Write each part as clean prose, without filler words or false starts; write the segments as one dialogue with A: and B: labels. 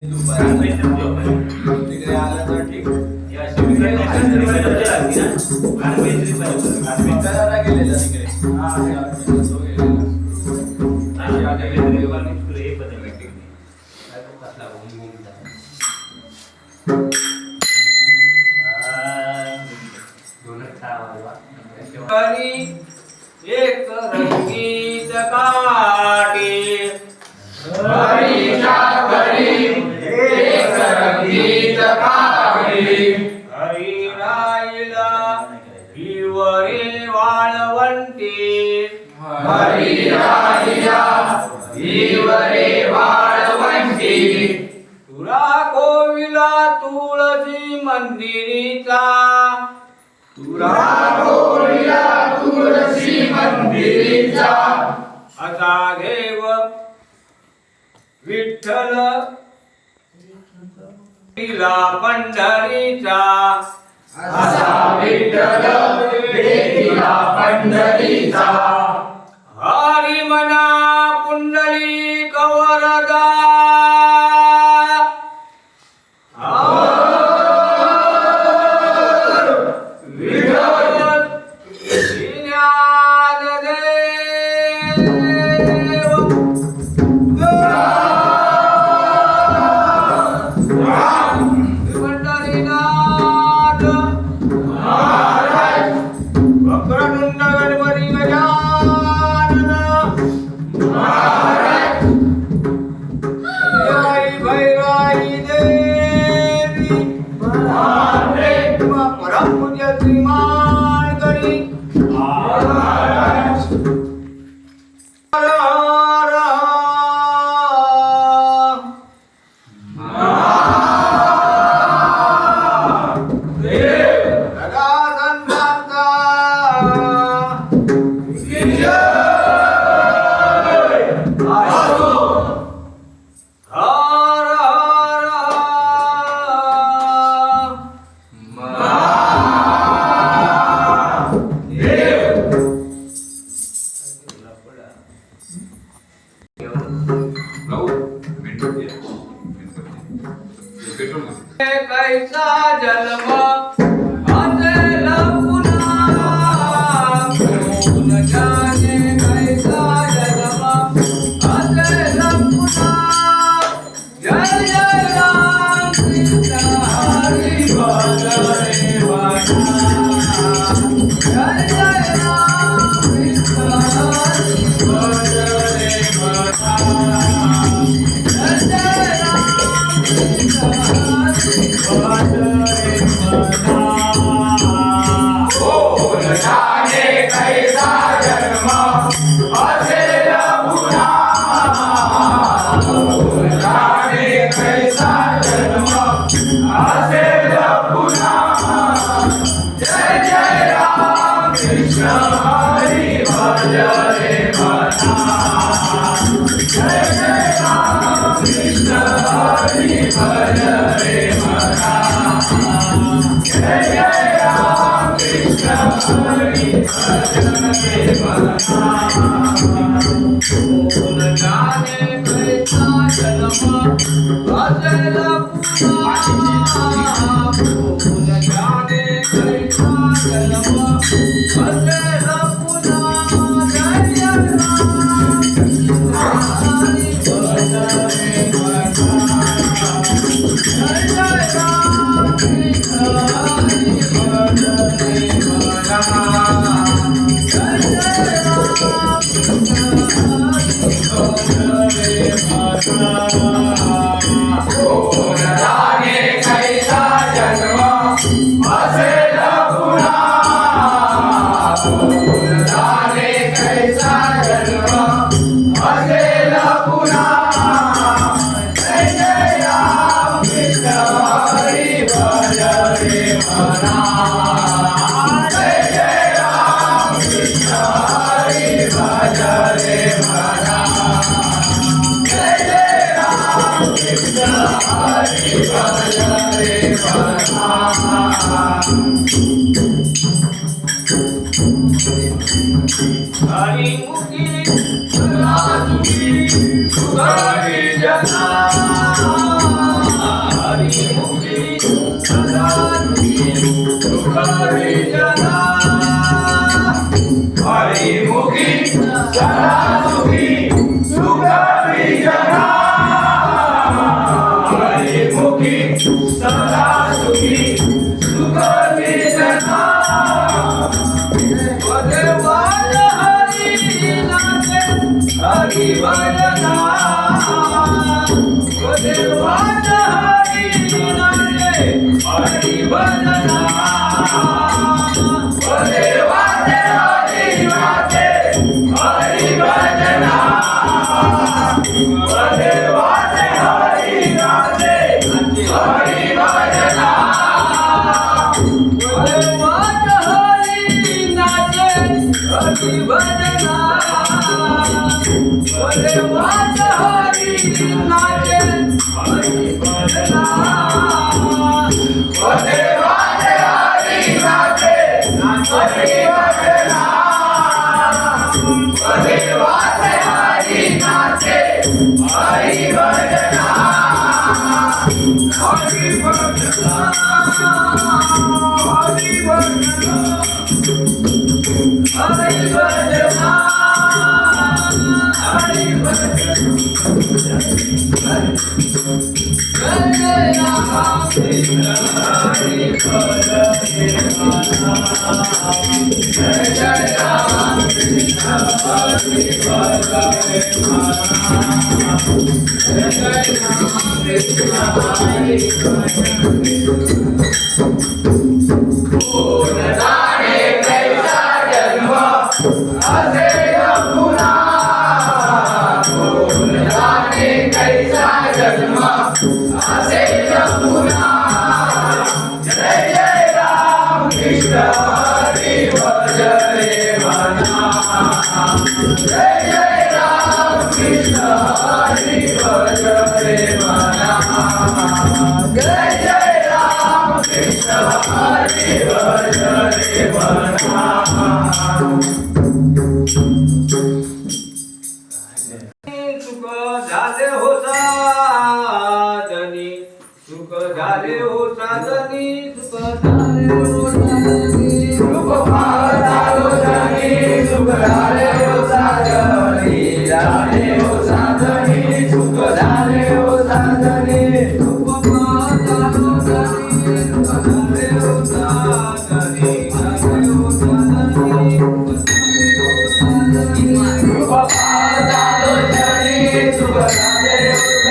A: तिकडे आला तर ठीक गेलेला तिकडे
B: एक रंगीत काठी
A: गीत काढी
B: हरी राहिला हिवरे वाळवंटी
A: हरी राहिला हिवरे वाळवंटी
B: तुला कोविला तुळशी मंदिरीचा
A: तुला कोविला तुळशी मंदिरीचा
B: असा देव विठ्ठल तिला पंढरीचा
A: असा विठ्ठल भेटीला पंढरीचा
B: हरी मना पुंडली कवरदा कैसा जन्म असेल पुन्हा कोण जाणे कैसा जन्म असेल पुन्हा जय जय राम कृष्ण हरी बोल रे वाणा जय जय राम कृष्ण हरी बोल रे वाणा जय जय राम कृष्ण
A: कोण जाणे कैसा जन्म असेल पुन्हा कोण जाणे कैसा जन्म असेल पुन्हा जय जय राम कृष्ण हरी भज रे मना जय जय राम कृष्ण हरी भज रे मना जय जय राम कृष्ण हरी भज रे मना
B: कोण जाणे कैसा जन्म असेल पुन्हा कोण जाणे कैसा जन्म असेल पुन्हा जय जय राम कृष्ण हरी भज रे मना जय जय राम कृष्ण हरी भज रे मना जय जय राम कृष्ण
A: कोण जाणे कैसा जन्म असेल पुन्हा कोण जाणे कैसा जन्म असेल पुन्हा जय जय राम कृष्ण हरी भज रे मना जय जय राम कृष्ण हरी भज रे मना जय जय राम कृष्ण हरी भज रे मना
B: हरी मुखी सुरासुखी सुधरी जना भजना देवाचा हरी नाचे हरी भजना
A: देवाचे हरी नाचे हरी भजना देवाचे हरी नाचे हरी भजना
B: देवाचा हरी नाचे हरी भजना देवाचा हरी नाचे हरी भजना
A: देवाचे हरी नाचे हरी भजना देवाचे हरी नाचे हरी भजना
B: हरी भजना हरी भजना हरी भजना हरी भजना जय जय राम कृष्ण हरी भजन जय जय राम कृष्ण हरी भजन जय जय राम कृष्ण हरी
A: कोण जाणे कैसा जन्म असेल पुन्हा कोण जाणे कैसा जन्म असेल पुन्हा जय जय राम कृष्ण हरी भजने म्हणा जय जय राम कृष्ण हरी भजने म्हणा जय जय राम कृष्ण हरी भजने म्हणा
B: सुख झाले हो साधनी सुख झाले हो साधनी सुख झाले हो साधनी
A: सुख झालो जनी सुख झाले हो साधनी झाले हो साधनी सुख झाले हो साधनी
B: सुख झालो साधनी सुख झाले हो साधनी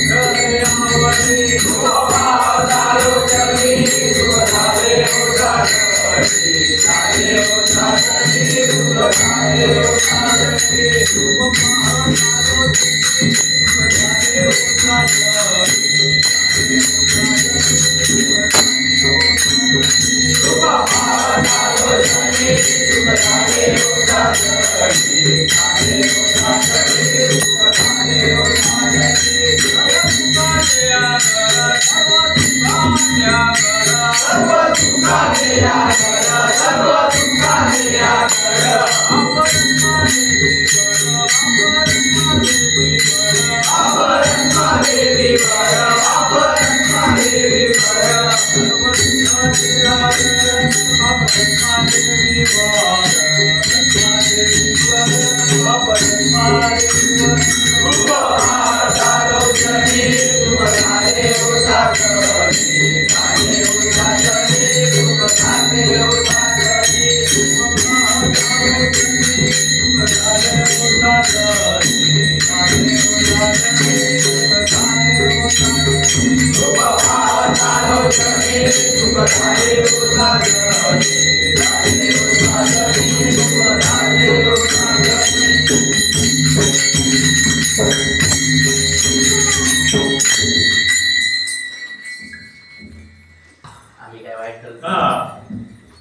B: झाले हो साधनी
A: सुख झालो जनी सुख झाले हो साधनी झाले हो साधनी सुख झाले हो साधनी देवी आम्ही काय वाईट करतो?
C: हा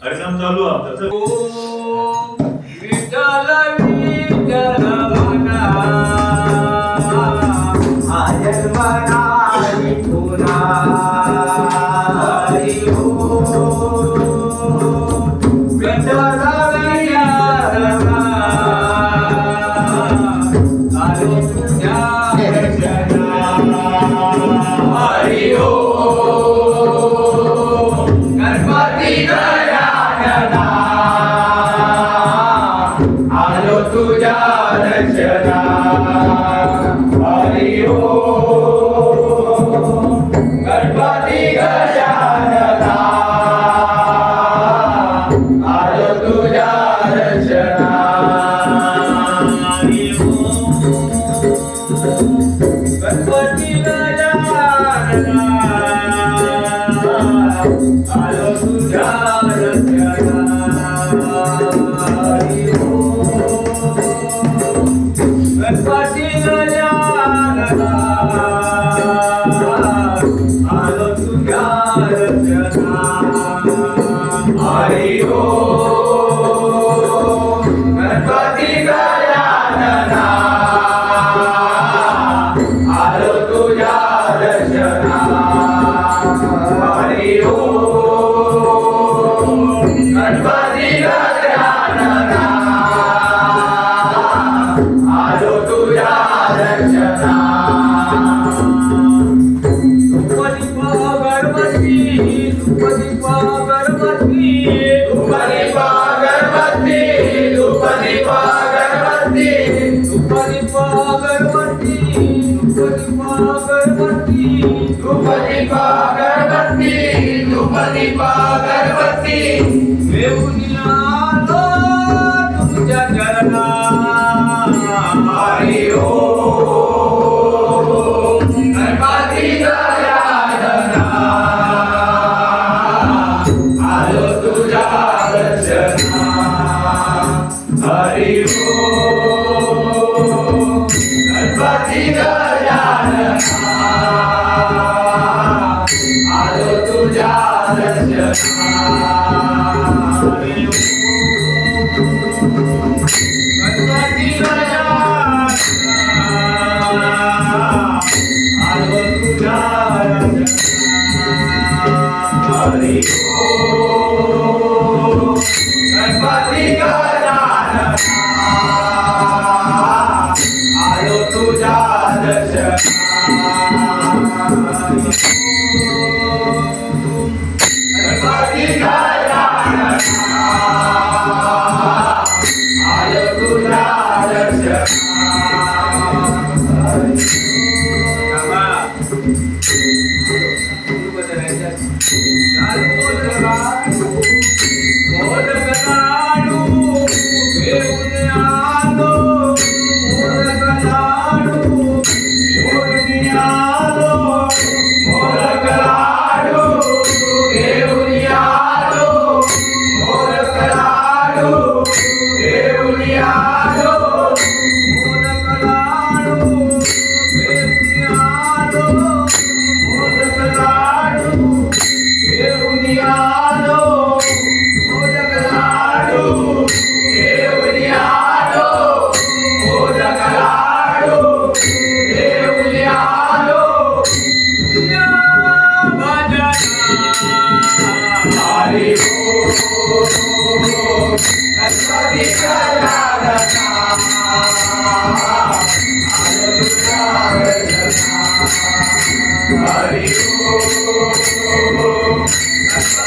C: हरिनाम चालू आहे आमचं. चल.
B: विठ्ठल विठ्ठल म्हणा आजन म्हणा विठुना हरी हो विठ्ठल विठ्ठल आलो तुझ्या हरी हो गणपती गजानना आलो तुझ्या दर्शना हरी हो गणपती गजानना आलो तुझ्या दर्शना हरी हो गणपती गजानना आलो तुझ्या दर्शना हरी हो गणपती गजानना आलो तुझ्या दर्शना हरी हो गणपती गजानना आलो तुझ्या दर्शना हरी हो गणपती गजानना आलो तुझ्या दर्शना धूपदीप गणपती धूपदीप गणपती धूपदीप गणपती धूपदीप गणपती धूपदीप गणपती धूपदीप गणपती धूपदीप गणपती धूपदीप गणपती घेऊन आलो तुझ्या चरणा हरी हो गणपती गजानना आलो तुझ्या दर्शना हरी हो गणपती गजानना आलो तुझ्या दर्शना हरी हो गणपती गजानना आलो तुझ्या दर्शना हरी हो गणपती गजानना आलो तुझ्या दर्शना हरी हो गणपती गजानना आलो तुझ्या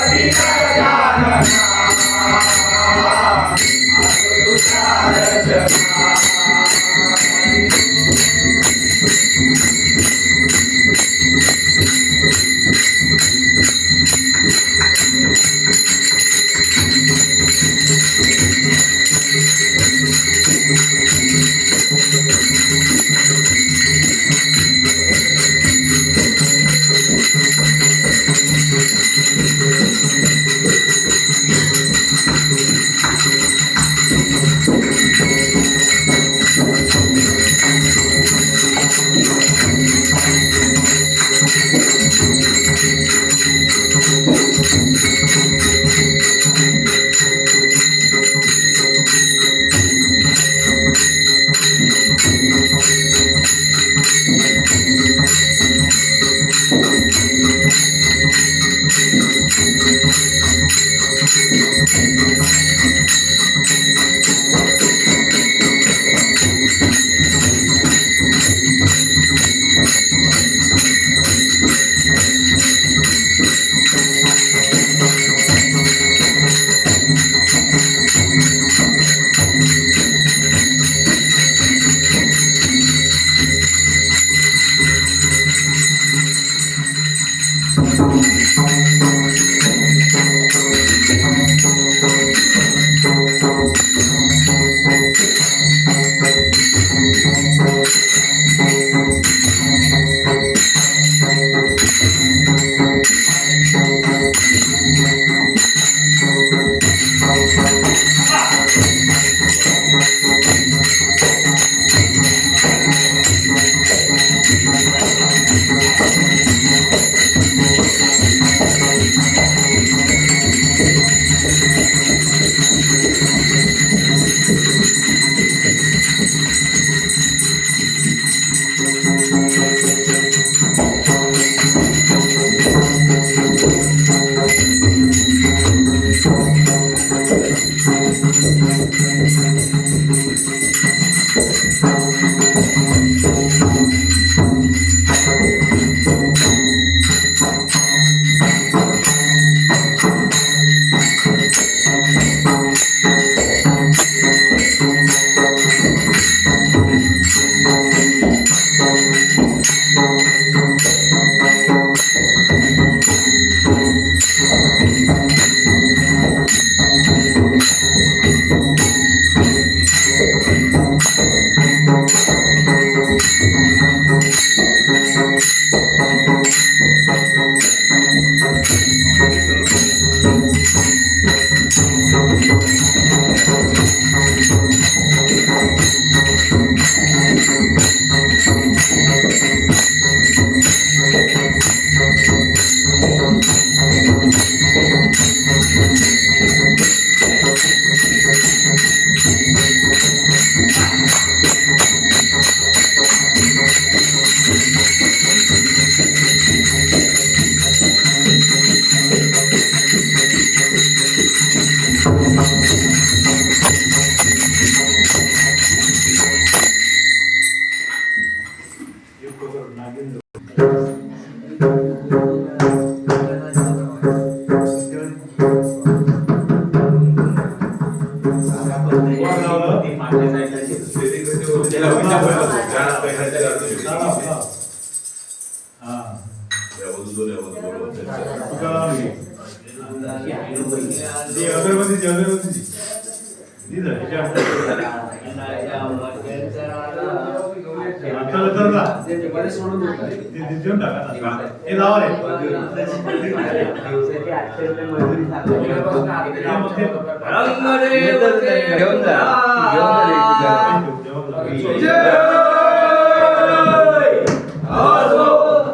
B: Hare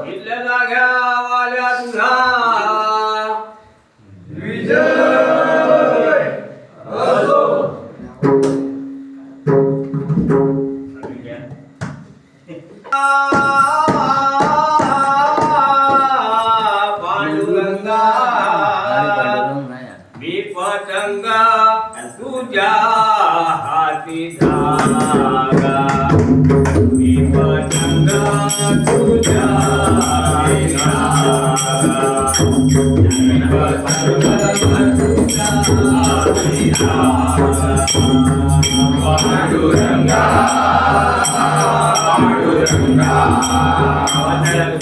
B: इथल्या जाग्यावाल्या तुझा विजय असो. पांडुरंगा मी पतंगा तुझ्या हाती धागा, मी पतंगा तुझ्या हाती धागा, मी पतंगा तुझ्या हाती धागा. पांडुरंगा पांडुरंगा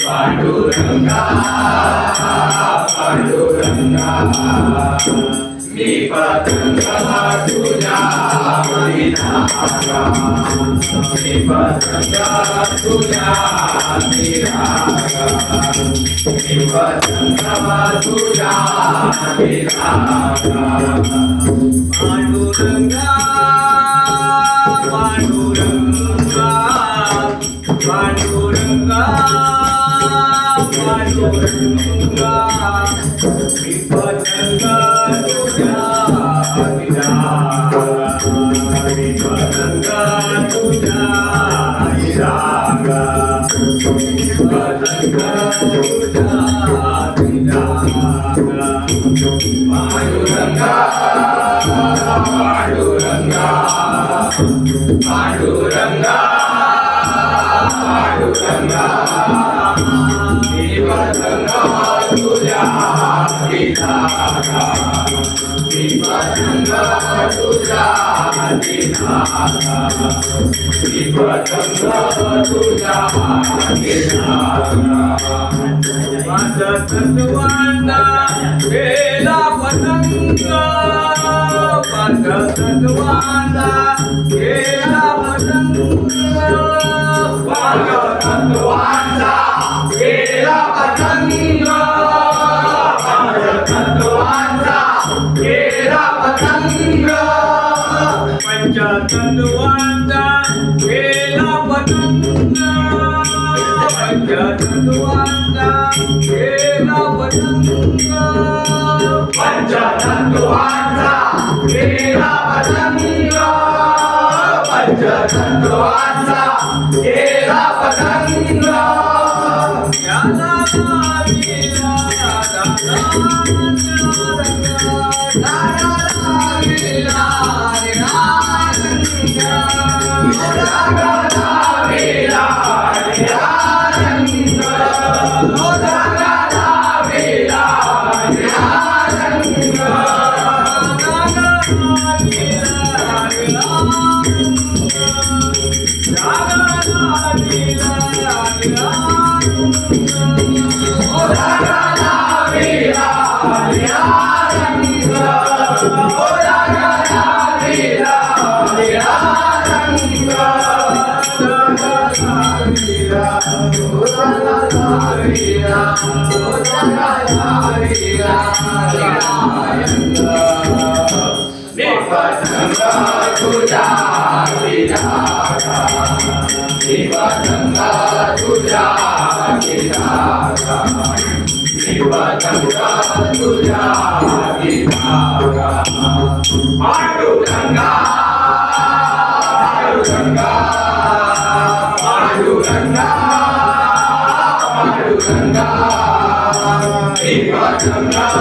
B: पांडुरंगा पांडुरंगा मी पतंगा तुझ्या हाती धागा, मी पतंगा तुझ्या हाती धागा, मी पतंगा तुझ्या हाती धागा. पांडुरंगा पांडुरंगा पांडुरंगा पांडुरंगा मी पतंगा तुझ्या हाती धागा, मी पतंगा तुझ्या हाती धागा, मी पतंगा तुझ्या हाती धागा. पांडुरंगा पांडुरंगा पांडुरंगा पांडुरंगा मी पतंगा तुझ्या हाती धागा, मी पतंगा तुझ्या हाती धागा, मी पतंगा तुझ्या हाती धागा. माझा तत्वांना गेला पतंगा, माझा तत्वांना गेला पतंगा, माझा तत्वांना गेला पतंगा, माझा तत्वांना गेला पतंगा. पंचतत्वांचा गेला पतंगा, पंचतत्वांचा गेला पतंगा, पंचतत्वांचा गेला पतंगा, पंचतत्वांचा गेला पतंगा. याला गेला
D: Ganga,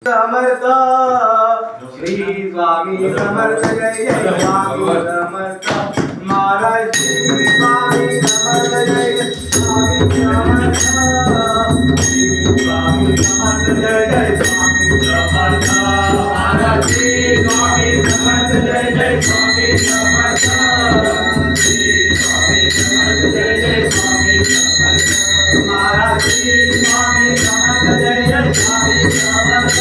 B: समर्थ श्री स्वामी समर्थ जय जय स्वामी समर्थ महाराज श्री स्वामी समर्थ जय जय स्वामी समर्थ श्री स्वामी समर्थ जय जय स्वामी
C: तुझ्या माझ्या
B: महाराजी स्वामी समर्थ जय जय स्वामी समर्थ स्वामी समर्थ जय जय स्वामी समर्थ महाराजी स्वामी समर्थ जय जय स्वामी समर्थ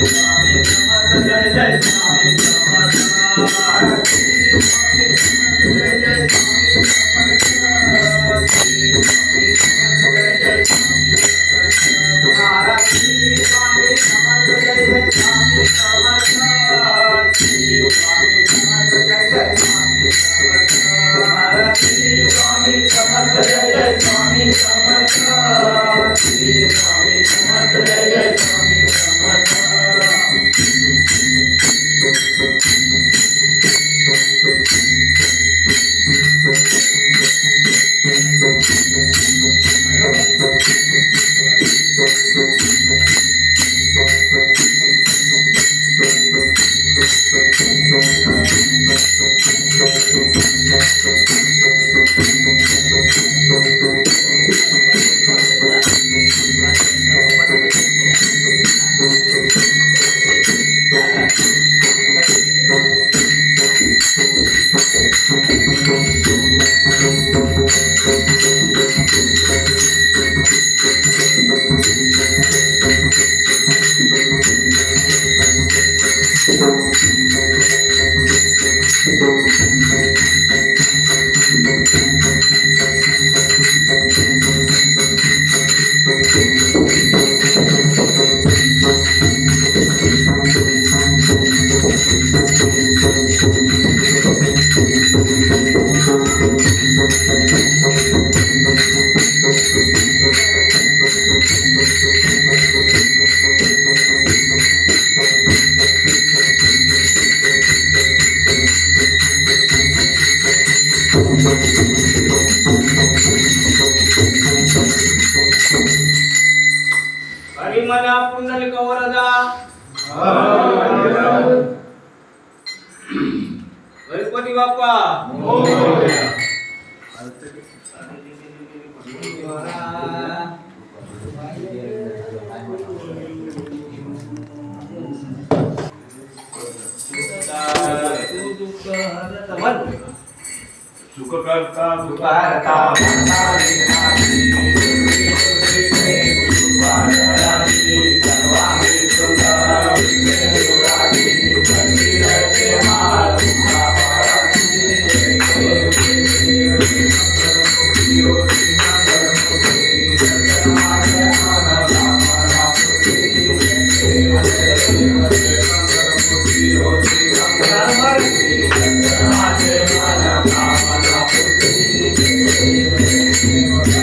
B: स्वामी समर्थ जय जय स्वामी समर्थ महाराजी स्वामी समर्थ जय जय स्वामी समर्थ स्वामी समर्थ जय जय स्वामी समर्थ महाराजी स्वामी समर्थ जय जय स्वामी समर्थ स्वामी समर्थ जय जय स्वामी समर्थ महाराजी स्वामी समर्थ जय जय स्वामी समर्थ स्वामी समर्थ जय जय स्वामी समर्थ हरिमना पुंडलिक वरदा गणपती बाप्पा
C: सुख करता
B: सुखारता
C: Thank you.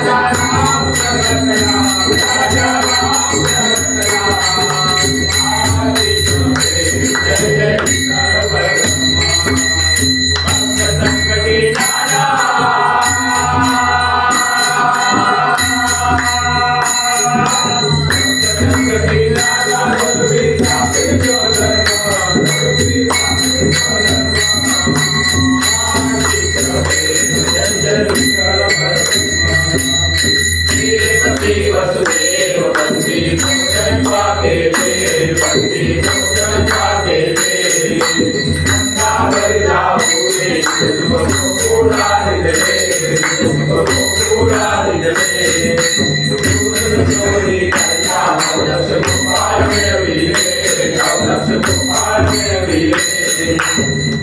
B: Jai Vasudev Vande जन्मा देवे वंदे जन्मा देवे नागर जाऊरे पूरा दिले पूरा दिले चोरी कन्या लक्ष्य कुमार मेरे लक्ष्य कुमार मेरे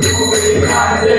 B: चोरी काजे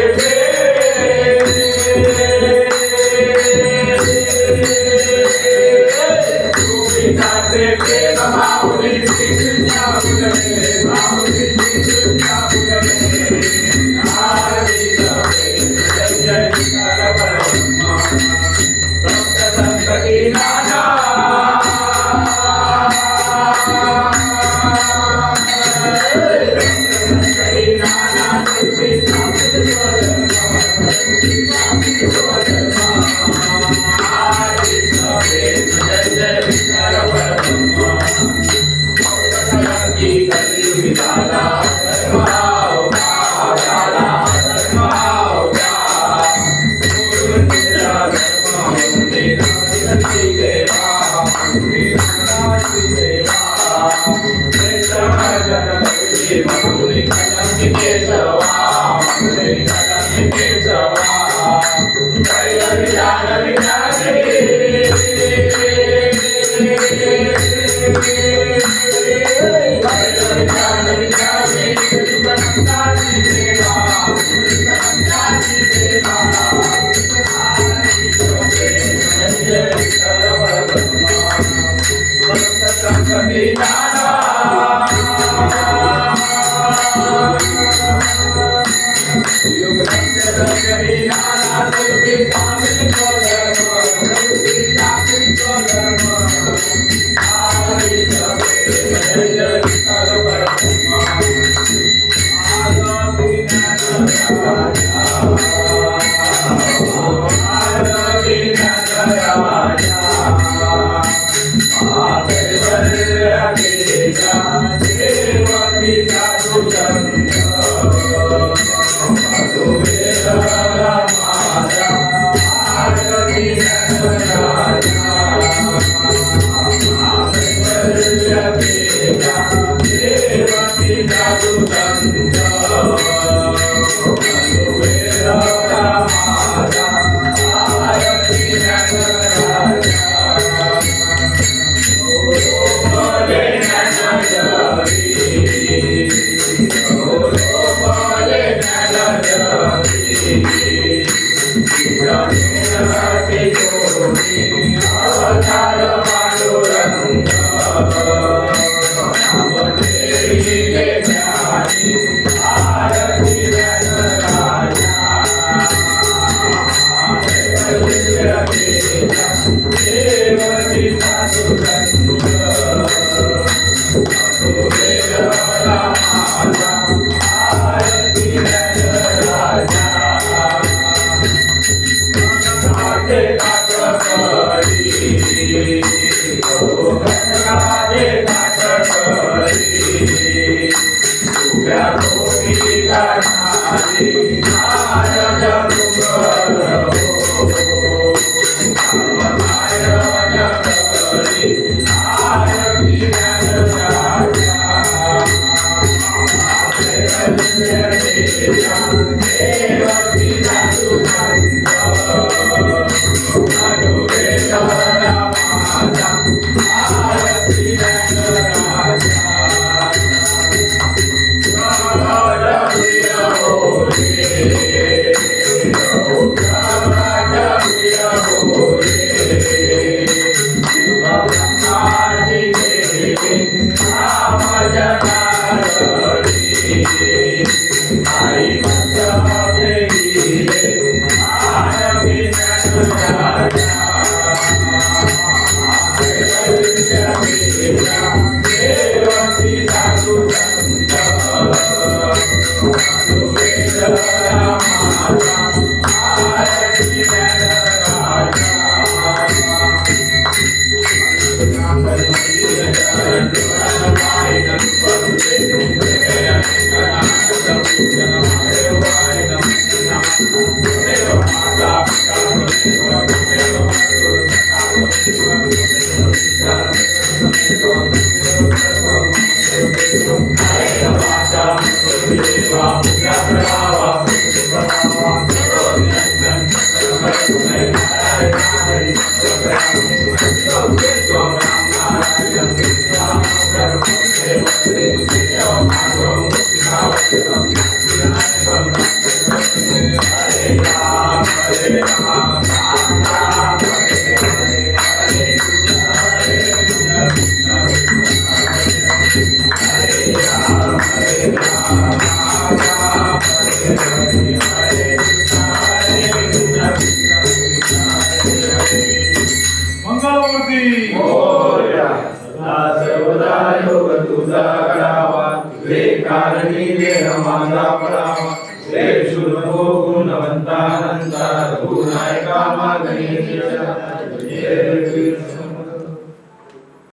B: Amen.
C: मंगलमूर्ती
B: सर्वदा योग तुझा करावा वे कारणी देह माझा पडावा वे शुभो गुणवंता अनंता रघुनायका मागणी